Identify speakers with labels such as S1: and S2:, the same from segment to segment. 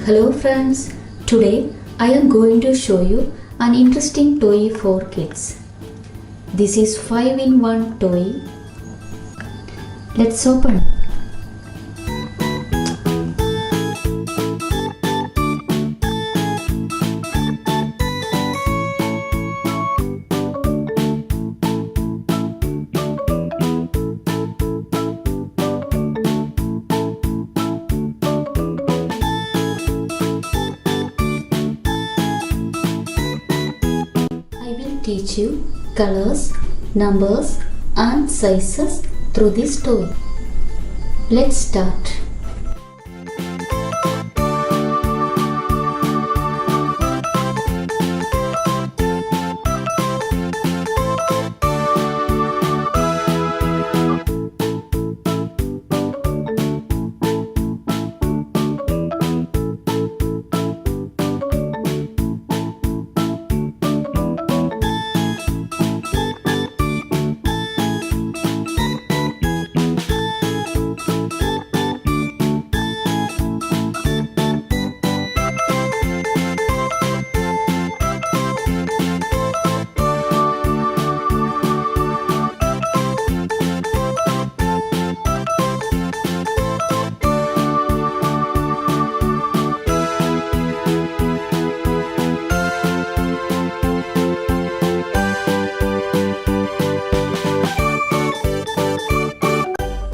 S1: Hello friends, today I am going to show you an interesting toy for kids. This is 5-in-1 toy. Let's open. I will teach you colors, numbers and sizes through this toy. Let's start.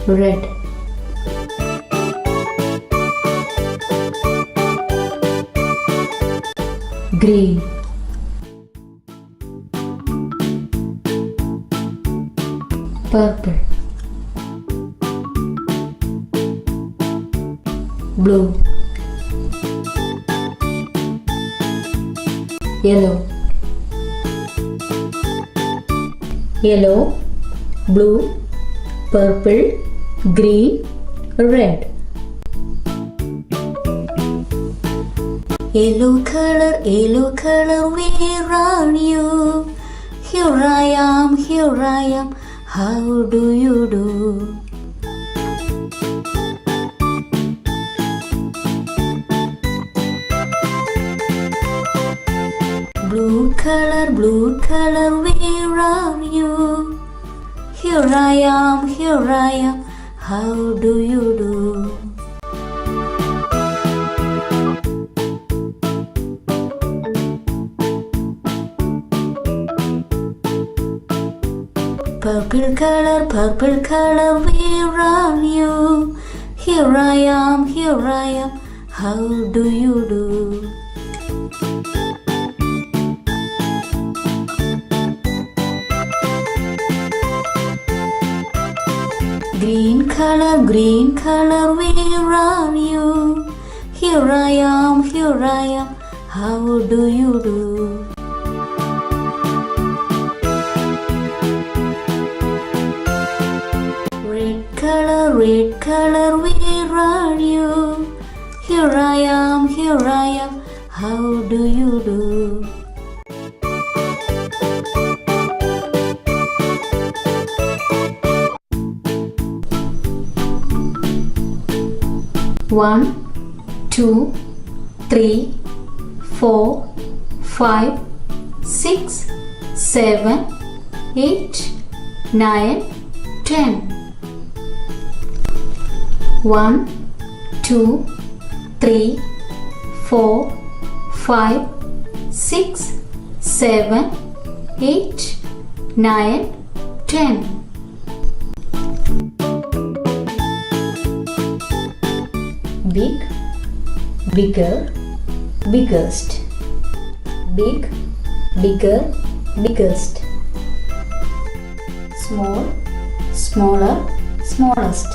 S1: Red, green, purple, blue, yellow, blue, purple, green, red. Yellow color, where are you? Here I am, how do you do? Blue color, where are you? Here I am, how do you do? Purple color, where are you? Here I am, how do you do? Green color, where are you? Here I am, how do you do? Red color, where are you? Here I am, how do you do? One, two, three, 4, 5, 6, 7, 8, 9, 10. 1, 2, 3, 4, 5, 6, 7, 8, 9, 10. Big, bigger, biggest. Big, bigger, biggest. Small, smaller, smallest.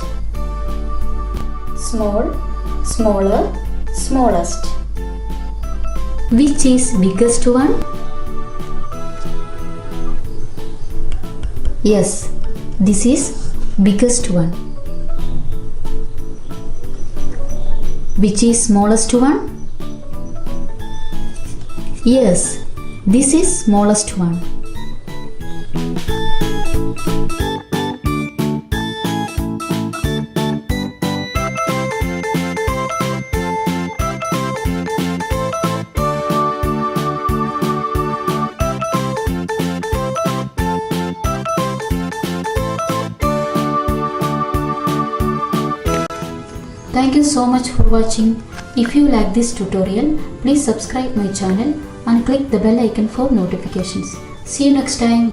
S1: Small, smaller, smallest. Which is biggest one? Yes, this is biggest one. Which is smallest one? Yes, this is smallest one. Thank you so much for watching. If you like this tutorial, please subscribe my channel and click the bell icon for notifications. See you next time.